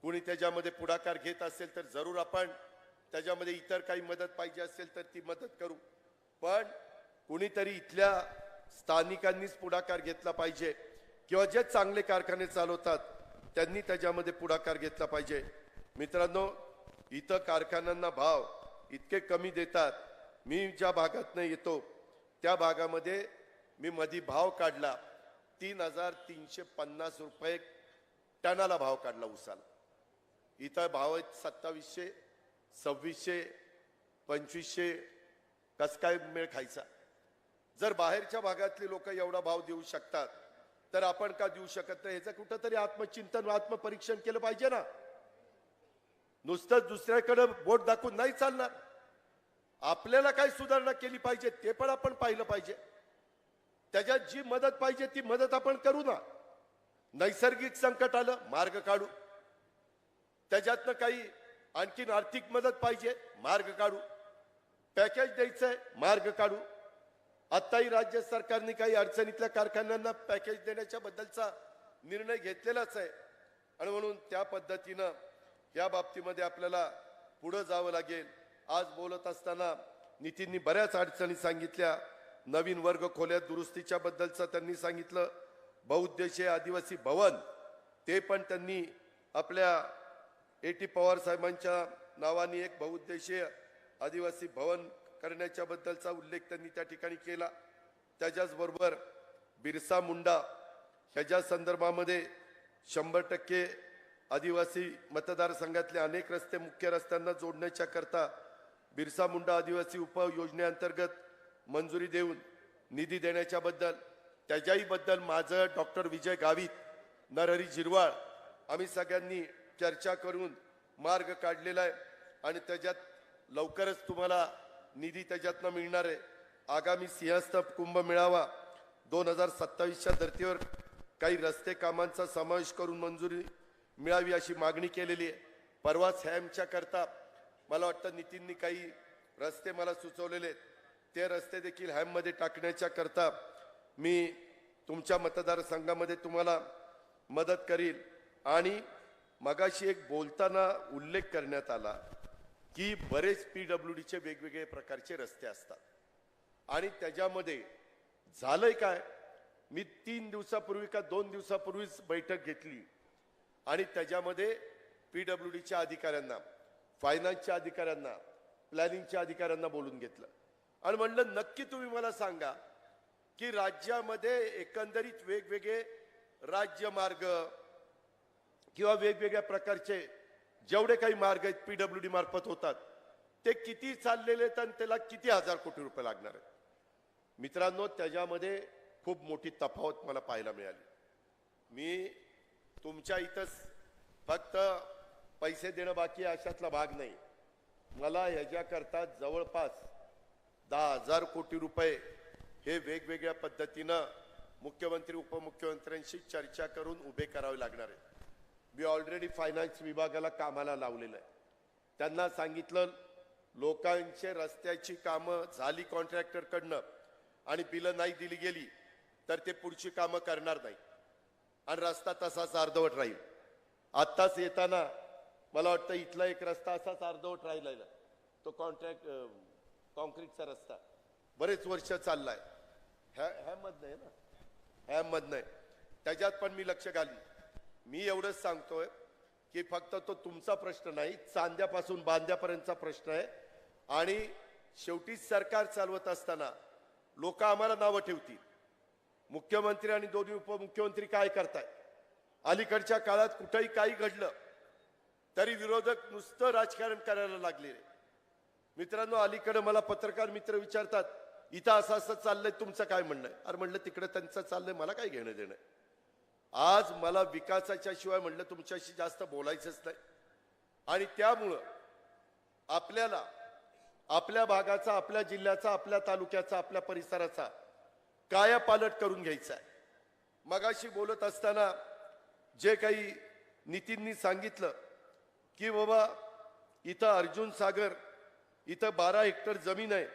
कुणी त्याच्यामध्ये पुढाकार घेत असेल तर जरूर आपण त्याच्यामध्ये इतर काही मदत पाहिजे असेल तर ती मदत करू, पण कुणीतरी इथल्या स्थानिकांनीच पुढाकार घेतला पाहिजे किंवा जे चांगले कारखाने चालवतात त्यांनी त्याच्यामध्ये पुढाकार घेतला पाहिजे. मित्रांनो, इथं कारखान्यांना भाव इतके कमी देतात. मी ज्या भागातनं येतो त्या भागामध्ये मी मधी भाव काढला 3,350 रुपये टनाला भाव काढला उसाला. इथं भाव आहेत 2700, 2600, 2500. कस काय मेळ खायचा? जर बाहेरच्या भागातली लोक एवढा भाव देऊ शकतात तर आपण का देऊ शकत नाही? ह्याचं कुठंतरी आत्मचिंतन आत्मपरीक्षण केलं पाहिजे ना. नुसतं दुसऱ्याकडे बोट दाखवून नाही चालणार. आपल्याला काय सुधारणा केली पाहिजे ते पण आपण पाहिलं पाहिजे. त्याच्यात जी मदत पाहिजे ती मदत आपण करू ना. नैसर्गिक संकट आलं, मार्ग काढू. त्याच्यातनं काही आणखीन आर्थिक मदत पाहिजे, मार्ग काढू. पॅकेज द्यायचंय, मार्ग काढू. आताही राज्य सरकारने काही अडचणीतल्या कारखान्यांना पॅकेज देण्याच्या बद्दलचा निर्णय घेतलेलाच आहे आणि म्हणून त्या पद्धतीनं या बाबतीमध्ये आपल्याला पुढे जावं लागेल. आज बोलत असताना नितीननी बऱ्याच अडचणी सांगितल्या. नवीन वर्ग खोल्या दुरुस्तीच्या बद्दलचं त्यांनी सांगितलं. बहुउद्देशीय आदिवासी भवन ते पण त्यांनी आपल्या A.T. पवार साहेबांच्या नावाने एक बहुउद्देशीय आदिवासी भवन करण्याच्या बद्दलचा उल्लेख त्यांनी त्या ठिकाणी केला. त्याच्याच बरोबर बिरसा मुंडा ह्याच्या संदर्भामध्ये 100% आदिवासी मतदारसंघातले अनेक रस्ते मुख्य रस्त्यांना जोडण्याच्या करता बिरसा मुंडा आदिवासी उपयोजनेअंतर्गत मंजुरी देऊन निधी देण्याच्या बद्दल त्याच्याही बद्दल माझं डॉक्टर विजय गावित, नरहरी झिरवाळ आम्ही सगळ्यांनी चर्चा करून मार्ग काढलेला आहे आणि त्याच्यात लवकरच तुम्हाला निधी त्याच्यातनं मिळणार आहे. आगामी सिंहस्थ कुंभ मेळावा 2027च्या धर्तीवर काही रस्ते कामांचा समावेश करून मंजुरी मिळावी अशी मागणी केलेली आहे. परवाच हॅमच्या करता मला वाटतं नितीननी काही रस्ते मला सुचवलेले आहेत. ते रस्ते देखील हॅममध्ये टाकण्याच्या करता मी तुमच्या मतदारसंघामध्ये तुम्हाला मदत करील. आणि मगाशी एक बोलताना उल्लेख करण्यात आला की बरेच PWDचे वेगवेगळे प्रकारचे रस्ते असतात आणि त्याच्यामध्ये झालंय काय, मी 3 दिवसापूर्वी का 2 दिवसापूर्वीच बैठक घेतली आणि त्याच्यामध्ये PWDच्या अधिकाऱ्यांना, फायनान्सच्या अधिकाऱ्यांना, प्लॅनिंगच्या अधिकाऱ्यांना बोलून घेतलं आणि म्हणलं नक्की तुम्ही मला सांगा की राज्यामध्ये एकंदरीत वेगवेगळे राज्यमार्ग किंवा वेगवेगळ्या प्रकारचे जेवढे काही मार्ग आहेत PWD मार्फत होतात ते किती चाललेले आहेत आणि त्याला किती हजार कोटी रुपये लागणार आहेत. मित्रांनो, त्याच्यामध्ये खूप मोठी तफावत मला पाहायला मिळाली. मी तुमच्या इथंच फक्त पैसे देणं बाकी अशातला भाग नाही. मला ह्याच्याकरता जवळपास 10,000 कोटी रुपये हे वेगवेगळ्या पद्धतीनं मुख्यमंत्री उपमुख्यमंत्र्यांशी चर्चा करून उभे करावे लागणार आहेत. मी ऑलरेडी फायनान्स विभागाला कामाला लावलेलं आहे. त्यांना सांगितलं लोकांचे रस्त्याची कामं झाली कॉन्ट्रॅक्टरकडनं आणि बिलं नाही दिली गेली तर ते पुढची कामं करणार नाही आणि रस्ता तसाच अर्धवट राहील. आत्ताच येताना मला वाटतं इथला एक रस्ता असाच अर्धवट राहिलेला, तो कॉन्क्रीटचा रस्ता बरेच वर्ष चाललाय. हॅममधनं आहे ना, हॅममधनं आहे. त्याच्यात पण मी लक्ष घालीन. मी एवढंच सांगतोय की फक्त तो तुमचा प्रश्न नाही, चांद्यापासून बांद्यापर्यंतचा प्रश्न आहे. आणि शेवटी सरकार चालवत असताना लोक आम्हाला नावं ठेवतील. मुख्यमंत्री आणि दोन्ही उपमुख्यमंत्री काय करताय? अलीकडच्या काळात कुठेही काही घडलं तरी विरोधक नुसतं राजकारण करायला लागले. मित्रांनो, अलीकडे मला पत्रकार मित्र विचारतात इथं असं असं चाललंय, तुमचं काय म्हणणं आहे? अरे म्हणलं तिकडे त्यांचं चाललंय, मला काय घेणं देणं. आज मला विकासाच्या शिवाय म्हणलं तुमच्याशी जास्त बोलायचंच नाही. आणि त्यामुळं आपल्याला आपल्या भागाचा, आपल्या जिल्ह्याचा, आपल्या तालुक्याचा, आपल्या परिसराचा कायापालट करून घ्यायचा आहे. मगाशी बोलत असताना जे काही नितीननी सांगितलं की बाबा इथं अर्जुन सागर इथं 12 हेक्टर जमीन आहे,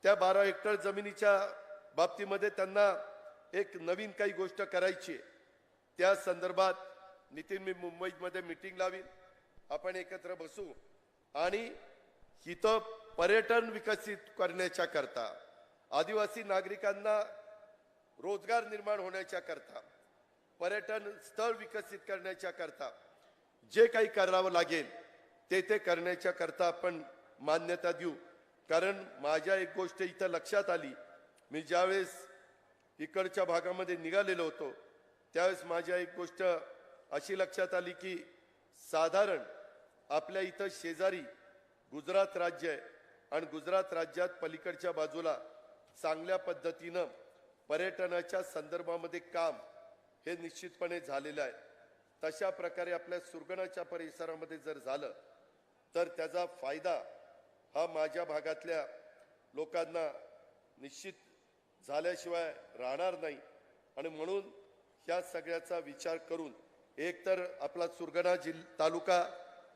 त्या 12 हेक्टर जमिनीच्या बाबतीमध्ये त्यांना एक नवीन काही गोष्ट करायची आहे. त्या संदर्भात नितीन, मी मुंबईमध्ये मीटिंग लावीन, आपण एकत्र बसू आणि इथं पर्यटन विकसित करण्याच्या करता, आदिवासी नागरिकांना रोजगार निर्माण होण्याच्या करता, पर्यटन स्थळ विकसित करण्याच्या करता जे काही करावं लागेल ते करण्याच्या करता आपण मान्यता देऊ. कारण माझ्या एक गोष्ट इथं लक्षात आली, मी ज्यावेळेस इकडच्या भागामध्ये निघालेलो होतो त्यावेळेस माझ्या एक गोष्ट अशी लक्षात आली की साधारण आपल्या इथं शेजारी गुजरात राज्य आहे आणि गुजरात राज्यात पलीकडच्या बाजूला चांगल्या पद्धतीनं पर्यटनाच्या संदर्भामध्ये काम हे निश्चितपणे झालेलं आहे. तशा प्रकारे आपल्या सुरगणाच्या परिसरामध्ये जर झालं तर त्याचा फायदा हा माझ्या भागातल्या लोकांना निश्चित झाल्याशिवाय राहणार नाही. आणि म्हणून ह्या सगळ्याचा विचार करून एक तर आपला सुरगणा तालुका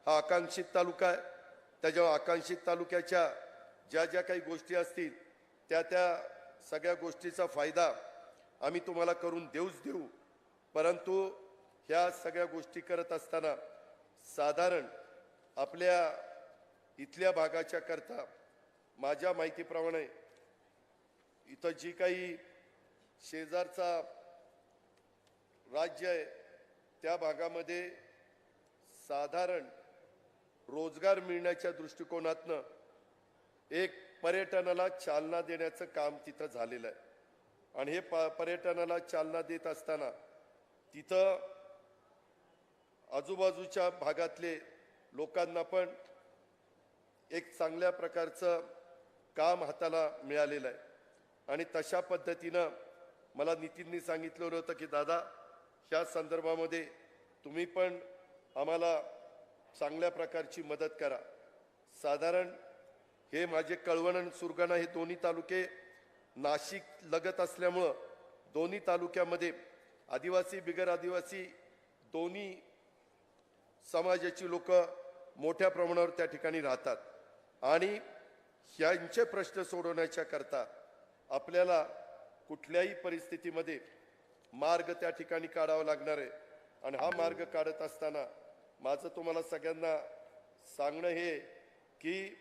हा आकांक्षित तालुका आहे, त्याच्या आकांक्षित तालुक्याच्या ज्या ज्या काही गोष्टी असतील त्या सगळ्या गोष्टीचा फायदा आम्ही तुम्हाला करून देऊ. परंतु ह्या सगळ्या गोष्टी करत असताना साधारण आपल्या इथल्या भागाच्या करता माझ्या माहितीप्रमाणे इथं जी काही शेजारचा राज्य आहे त्या भागामध्ये साधारण रोजगार मिळण्याच्या दृष्टिकोनातनं एक पर्यटनाला चालना देण्याचं काम तिथं झालेलं आहे. आणि हे पर्यटनाला चालना देत असताना तिथं आजूबाजूच्या भागातले लोकांना पण एक चांगल्या प्रकारचं काम हाताला मिळालेलं आहे. आणि तशा पद्धतीनं मला नितीननी सांगितलं होतं की दादा ह्या संदर्भामध्ये तुम्ही पण आम्हाला चांगल्या प्रकारची मदत करा. साधारण हे माझे कळवण आणि सुरगाणा हे दोन्ही तालुके नाशिक लगत असल्यामुळं दोन्ही तालुक्यामध्ये आदिवासी बिगर आदिवासी दोन्ही समाजाची लोक मोठ्या प्रमाणावर त्या ठिकाणी राहतात. आणि ह्यांचे प्रश्न सोडवण्याच्या करता आपल्याला कुठल्याही परिस्थितीमध्ये मार्ग त्या ठिकाणी काढावा लागणार आहे. आणि हा मार्ग काढत असताना माझं तुम्हाला सगळ्यांना सांगणं हे की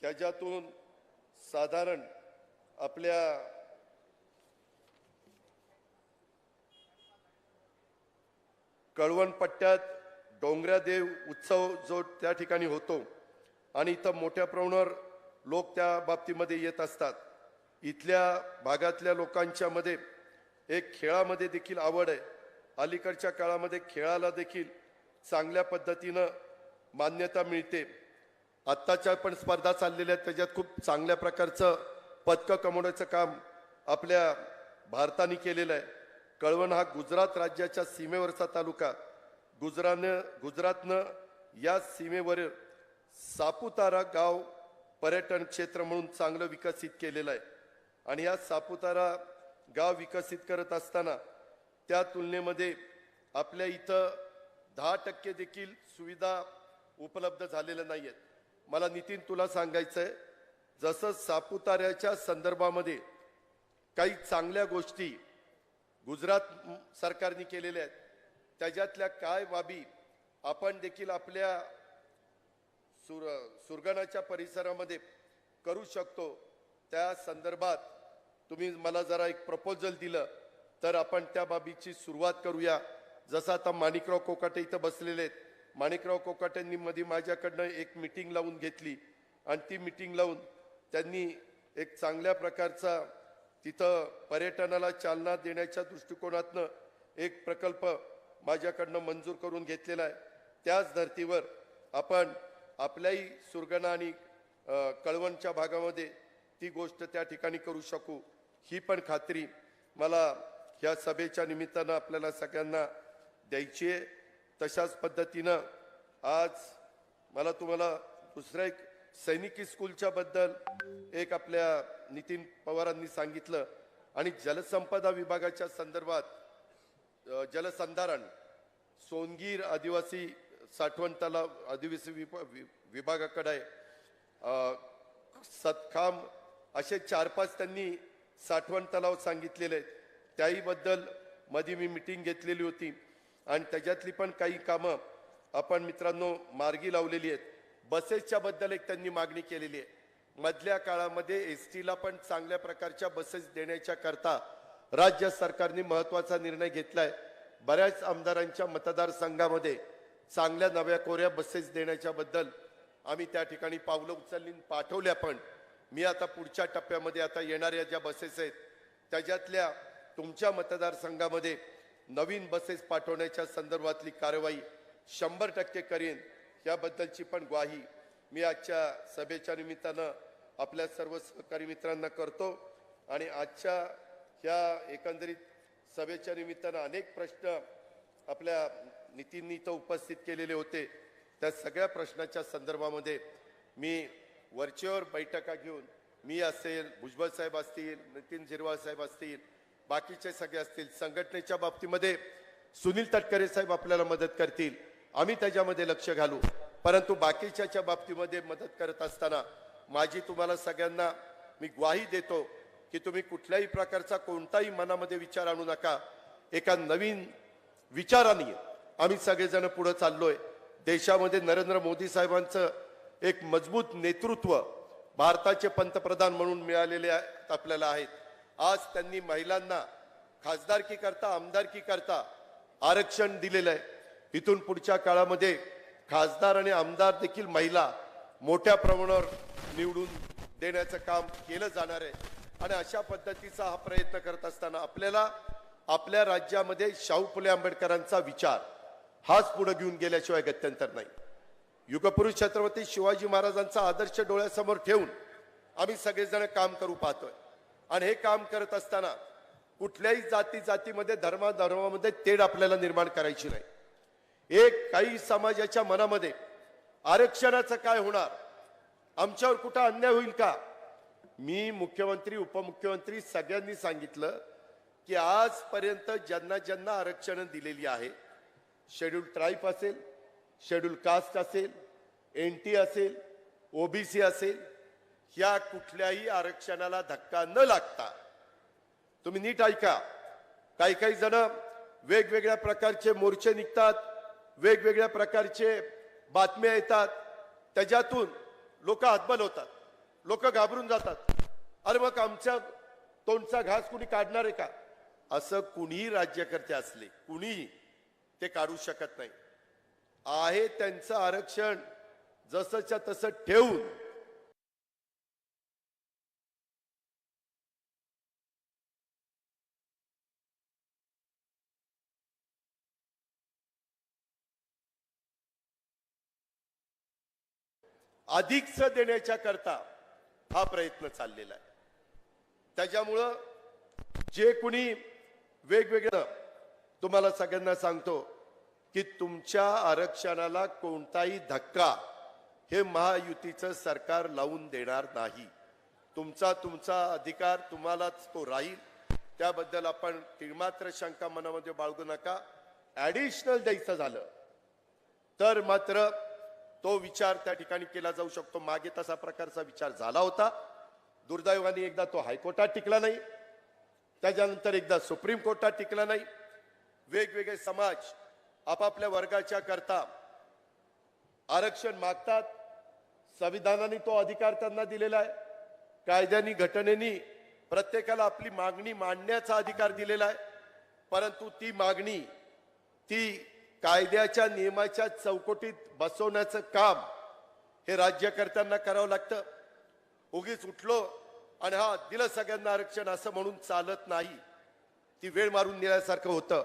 ह्याच्यातून साधारण आपल्या कळवण पट्ट्यात डोंगरादेव उत्सव जो त्या ठिकाणी होतो आणि इथं मोठ्या प्रमाणावर लोक त्या बाबतीमध्ये येत असतात. इथल्या भागातल्या लोकांच्या मध्ये एक खेळामध्ये देखील आवड आहे. अलीकडच्या काळामध्ये खेळाला देखील चांगल्या पद्धतीनं मान्यता मिळते. आत्ताच्या पण स्पर्धा चाललेल्या आहेत त्याच्यात खूप चांगल्या प्रकारचं पदकं कमवण्याचं काम आपल्या भारताने केलेलं आहे. कळवण हा गुजरात राज्याच्या सीमेवरचा तालुका, गुजरातनं या सीमेवर सापुतारा गाव पर्यटन क्षेत्र म्हणून चांगलं विकसित केलेलं आहे. आणि या सापुतारा गाव विकसित करत असताना त्या तुलनेमध्ये आपल्या इथं 10% देखील सुविधा उपलब्ध झालेल्या नाही आहेत. मला नितीन तुला सांगायचं आहे, जसं सापुताऱ्याच्या संदर्भामध्ये काही चांगल्या गोष्टी गुजरात सरकारने केलेल्या आहेत त्याच्यातल्या काय बाबी आपण देखील आपल्या सुरगणाच्या परिसरामध्ये करू शकतो त्या संदर्भात तुम्ही मला जरा एक प्रपोजल दिलं तर आपण त्या बाबीची सुरुवात करूया. जसं आता माणिकराव कोकाटे इथं बसलेले आहेत. माणिकराव कोकाटेंनी मध्ये माझ्याकडनं एक मीटिंग लावून घेतली आणि ती मीटिंग लावून त्यांनी एक चांगल्या प्रकारचा तिथं पर्यटनाला चालना देण्याच्या दृष्टिकोनातनं एक प्रकल्प माझ्याकडनं मंजूर करून घेतलेला आहे. त्याच धर्तीवर आपण आपल्याही सुरगणा आणि कळवणच्या भागामध्ये ती गोष्ट त्या ठिकाणी करू शकू ही पण खात्री मला ह्या सभेच्या निमित्तानं आपल्याला सगळ्यांना द्यायची आहे. तशाच पद्धतीनं आज मला तुम्हाला दुसऱ्या एक सैनिकी स्कूलच्या बद्दल एक आपल्या नितीन पवारांनी सांगितलं आणि जलसंपदा विभागाच्या संदर्भात जलसंधारण सोनगीर आदिवासी साठवण तलाव आदिवासी विभागाकडे आहे. सतखाम असे 4-5 त्यांनी साठवण तलाव सांगितलेले आहेत. त्याही बद्दल मध्ये मी मीटिंग घेतलेली होती आणि त्याच्यातली पण काही कामं आपण मित्रांनो मार्गी लावलेली आहेत. बसेसच्या बद्दल एक त्यांनी मागणी केलेली आहे. मधल्या काळामध्ये एसटीला पण चांगल्या प्रकारच्या बसेस देण्याच्या करता राज्य सरकारने महत्त्वाचा निर्णय घेतलाय. बऱ्याच आमदारांच्या मतदारसंघामध्ये चांगल्या नव्या कोऱ्या बसेस देण्याच्या बद्दल आम्ही त्या ठिकाणी पावलं उचलली, पाठवल्या. पण मी आता पुढच्या टप्प्यामध्ये आता येणाऱ्या ज्या बसेस आहेत त्याच्यातल्या तुमच्या मतदारसंघामध्ये नवीन बसेस पाठवण्याच्या संदर्भातली कारवाई 100% करेन, याबद्दलची पण ग्वाही मी आजच्या सभेच्या निमित्तानं आपल्या सर्व सहकारी मित्रांना करतो. आणि आजच्या ह्या एकंदरीत सभेच्या निमित्तानं अनेक प्रश्न आपल्या नितीननी इथं उपस्थित केलेले होते. त्या सगळ्या प्रश्नाच्या संदर्भामध्ये मी वरचेवर बैठका घेऊन, मी असेल, भुजबळ साहेब असतील, नितीन झिरवाळ साहेब असतील, बाकीचे सगळे असतील, संघटनेच्या बाबतीमध्ये सुनील तटकरे साहेब आपल्याला मदत करतील, आम्ही त्याच्यामध्ये लक्ष घालू. परंतु बाकीच्या बाबतीमध्ये मदत करत असताना माझी तुम्हाला सगळ्यांना मी ग्वाही देतो की तुम्ही कुठल्याही प्रकारचा कोणताही मनामध्ये विचार आणू नका. एका नवीन विचाराने आम्ही सगळेजण पुढे चाललोय. देशामध्ये नरेंद्र मोदी साहेबांचं एक मजबूत नेतृत्व भारताचे पंतप्रधान म्हणून मिळालेले आपल्याला आहेत. आज त्यांनी महिलांना खासदारकी करता, आमदारकी करता आरक्षण दिलेलं आहे. इथून पुढच्या काळामध्ये खासदार आणि आमदार देखील महिला मोठ्या प्रमाणावर निवडून देण्याचं काम केलं जाणार आहे. आणि अशा पद्धतीचा हा प्रयत्न करत असताना आपल्याला आपल्या राज्यामध्ये शाहू फुले आंबेडकरांचा विचार हाच पुढे घेऊन गेल्याशिवाय गत्यंतर नाही. युगपुरुष छत्रपती शिवाजी महाराजांचा आदर्श डोळ्यासमोर ठेवून आम्ही सगळेजण काम करू पाहतोय. आणि हे काम करत असताना कुठल्याही जातीमध्ये धर्मामध्ये तेढ आपल्याला निर्माण करायची नाही. एक काही समाजाच्या मनामध्ये आरक्षणाचं काय होणार, आमच्यावर कुठं अन्याय होईल का, मी मुख्यमंत्री उपमुख्यमंत्री सगळ्यांनी सांगितलं की आजपर्यंत ज्यांना ज्यांना आरक्षण दिलेली आहे, शेड्यूल ट्राईब असेल, शेड्यूल कास्ट असेल, NT असेल, OBC असेल, या कुठल्याही आरक्षणाला धक्का न लागता, तुम्ही नीट ऐका, काही जण वेगवेगळ्या प्रकारचे मोर्चे निघतात, वेगवेगळ्या प्रकारचे बातम्या येतात, त्याच्यातून लोक हतबल होतात, लोक घाबरून जातात. अरे मग आमच्या तोंडचा घास कुणी काढणार आहे का? असं कुणीही राज्यकर्ते असले, कुणीही ते काढू शकत नाही. आहे त्यांचं आरक्षण जसंच्या तसं ठेवून अधिकच देण्याच्या करता हा प्रयत्न चाललेला आहे. त्याच्यामुळं जे कुणी वेगवेगळं, तुम्हाला सगळ्यांना सांगतो की तुमच्या आरक्षणाला कोणताही धक्का हे महायुतीचं सरकार लावून देणार नाही. तुमचा अधिकार तुम्हालाच तो राहील. त्याबद्दल आपण तिळमात्र शंका मनामध्ये बाळगू नका. ऍडिशनल द्यायचं झालं तर मात्र तो विचार त्या ठिकाणी केला जाऊ शकतो. मागे तसा प्रकारचा विचार झाला होता. दुर्दैवाने एकदा तो हायकोर्टात टिकला नाही, त्याच्यानंतर एकदा सुप्रीम कोर्टात टिकला नाही. वेगवेगळे समाज आपापल्या वर्गाच्या करता आरक्षण मागतात. संविधानाने तो अधिकार त्यांना दिलेला आहे. कायद्यानी, घटनेनी प्रत्येकाला आपली मागणी मांडण्याचा अधिकार दिलेला आहे. परंतु ती मागणी ती कायद्याच्या नियमाच्या चौकटीत बसवण्याचं काम हे राज्यकर्त्यांना करावं लागतं. उगीच उठलो आणि हा दिलं सगळ्यांना आरक्षण असं म्हणून चालत नाही. ती वेळ मारून नेल्यासारखं होतं.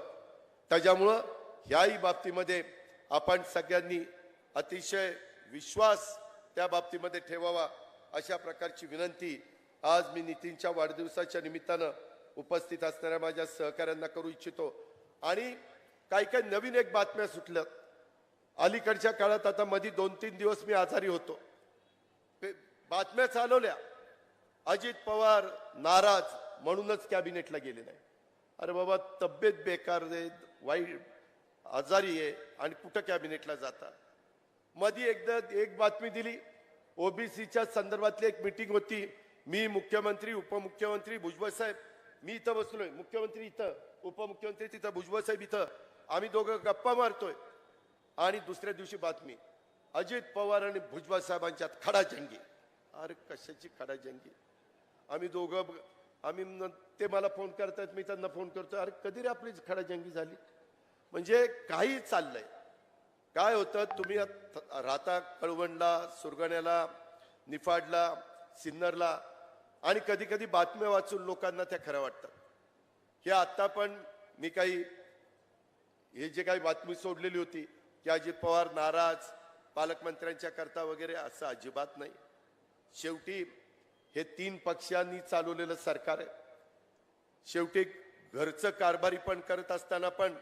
त्याच्यामुळं ह्याही बाबतीमध्ये आपण सगळ्यांनी अतिशय विश्वास त्या बाबतीमध्ये ठेवावा, अशा प्रकारची विनंती आज मी नितीनच्या वाढदिवसाच्या निमित्तानं उपस्थित असणाऱ्या माझ्या सहकाऱ्यांना करू इच्छितो. आणि काही नवीन एक बातम्या सुटल्या अलीकडच्या काळात. आता मध्ये 2-3 दिवस मी आजारी होतो, बातम्या चालवल्या अजित पवार नाराज म्हणूनच कॅबिनेटला गेले नाही. अरे बाबा, तब्येत बेकार आहे, वाईट आजारी आहे आणि कुठं कॅबिनेटला जाता. मध्ये एकदा एक बातमी दिली, OBCच्या संदर्भातली एक मीटिंग होती. मी, मुख्यमंत्री, उपमुख्यमंत्री, भुजबळ साहेब, मी इथं बसलोय, मुख्यमंत्री इथं, उपमुख्यमंत्री तिथं, भुजबळ साहेब इथं, आम्ही दोघं गप्पा मारतोय आणि दुसऱ्या दिवशी बातमी, अजित पवार आणि भुजबळ साहेबांच्यात खडाजंगी. अरे कशाची खडाजंगी? आम्ही दोघं ते मला फोन करतात, मी त्यांना फोन करतो, अरे कधी रे आपली खडाजंगी झाली? म्हणजे काही चाललंय. काय होतं, तुम्ही राहता कळवणला, सुरगाण्याला, निफाडला, सिन्नरला, आणि कधी कधी बातम्या वाचून लोकांना त्या खऱ्या वाटतात. हे आता पण मी काही हे जे काही बातमी सोडलेली होती की अजित पवार नाराज पालकमंत्र्यांच्या करता वगैरे, असं अजिबात नाही. शेवटी हे 3 पक्षांनी चालवलेलं सरकार आहे. शेवटी घरचं कारभारी पण करत असताना पण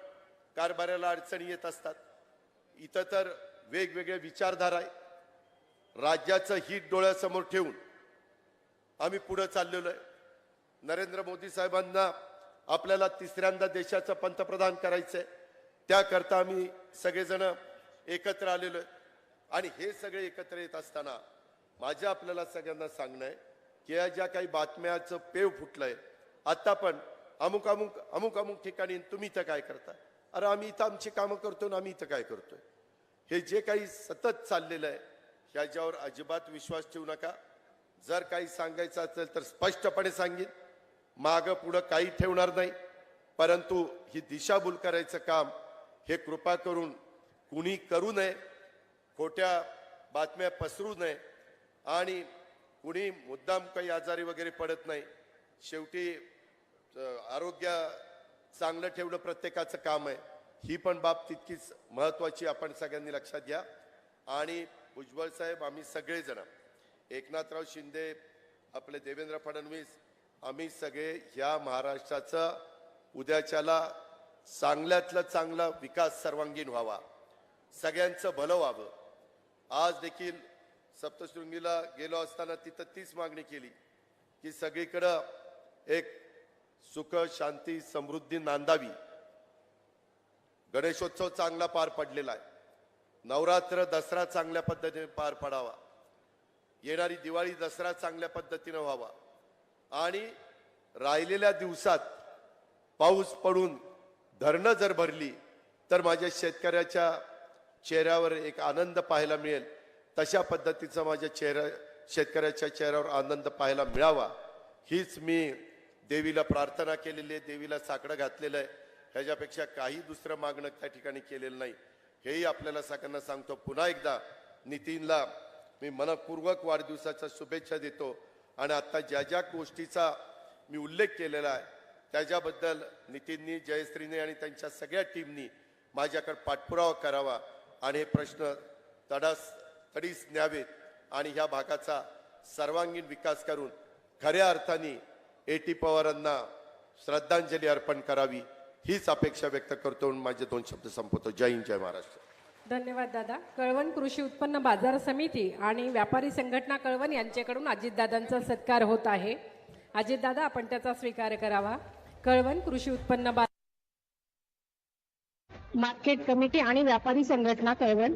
कारभाराला अडचणी येत असतात. इथं तर वेगवेगळे विचारधारा आहे. राज्याचं हित डोळ्यासमोर ठेवून आम्ही पुढे चाललेलो आहे. नरेंद्र मोदी साहेबांना आपल्याला 3ऱ्यांदा देशाचं पंतप्रधान करायचंय. त्याकरता आम्ही सगळेजण एकत्र आलेलो आहे. आणि हे सगळे एकत्र येत असताना माझं आपल्याला सगळ्यांना सांगणं आहे की या ज्या काही बातम्याचं पेव फुटलंय, आता पण अमुक अमुक अमुक अमुक ठिकाणी तुम्ही इथं काय करता? अरे आम्ही इथं आमची कामं करतो ना, आम्ही इथं काय करतोय? हे जे काही सतत चाललेलं आहे ह्याच्यावर अजिबात विश्वास ठेवू नका. जर काही सांगायचं असेल तर स्पष्टपणे सांगेन, मागं पुढं काही ठेवणार नाही. परंतु ही दिशाभूल करायचं काम हे कृपा करून कुणी करू नये. खोट्या बातम्या पसरू नये आणि कुणी मुद्दाम काही आजारी वगैरे पडत नाही. शेवटी आरोग्य चांगलं ठेवणं प्रत्येकाचं काम आहे. ही पण बाब तितकीच महत्वाची आपण सगळ्यांनी लक्षात घ्या. आणि भुजबळ साहेब, आम्ही सगळेजण, एकनाथराव शिंदे, आपले देवेंद्र फडणवीस, आम्ही सगळे ह्या महाराष्ट्राचा उद्याच्याला चांगल्यातला चांगला विकास सर्वांगीण व्हावा, सगळ्यांचं भलं व्हावं. आज देखील सप्तशृंगीला गेलो असताना तिथं तीच मागणी केली की सगळीकडं एक सुख, शांती, समृद्धी नांदावी. गणेशोत्सव चांगला पार पडलेला आहे. नवरात्र, दसरा चांगल्या पद्धतीने पार पडावा. येणारी दिवाळी, दसरा चांगल्या पद्धतीने व्हावा. आणि राहिलेल्या दिवसात पाऊस पडून धरणं जर भरली तर माझ्या शेतकऱ्याच्या चेहऱ्यावर एक आनंद पाहायला मिळेल. तशा पद्धतीचा माझ्या शेतकऱ्याच्या चेहऱ्यावर आनंद पाहायला मिळावा, हीच मी देवीला प्रार्थना केलेली आहे, देवीला साकडं घातलेलं आहे. ह्याच्यापेक्षा काही दुसरं मागणं त्या ठिकाणी केलेलं नाही. हेही आपल्याला सगळ्यांना सांगतो. पुन्हा एकदा नितीनला मी मनपूर्वक वाढदिवसाच्या शुभेच्छा देतो. आणि आता ज्या ज्या गोष्टीचा मी उल्लेख केलेला आहे त्याच्याबद्दल नितीननी, जयश्रीने आणि त्यांच्या सगळ्या टीमनी माझ्याकडे पाठपुरावा करावा आणि हे प्रश्न तडीस न्यावेत आणि ह्या भागाचा सर्वांगीण विकास करून खऱ्या अर्थाने A.T. पवारांना श्रद्धांजली अर्पण करावी, हीच अपेक्षा व्यक्त करतो. माझे 2 शब्द संपवतो. जय हिंद, जय महाराष्ट्र. धन्यवाद दादा. कळवण कृषी उत्पन्न बाजार समिती आणि व्यापारी संघटना कळवण यांच्याकडून अजितदादांचा सत्कार होत आहे. अजितदादा, आपण त्याचा स्वीकार करावा. कळवण कृषी उत्पन्न मार्केट कमिटी आणि व्यापारी संघटना कळवण.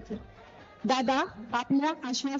दादा, आपल्या आश्वासन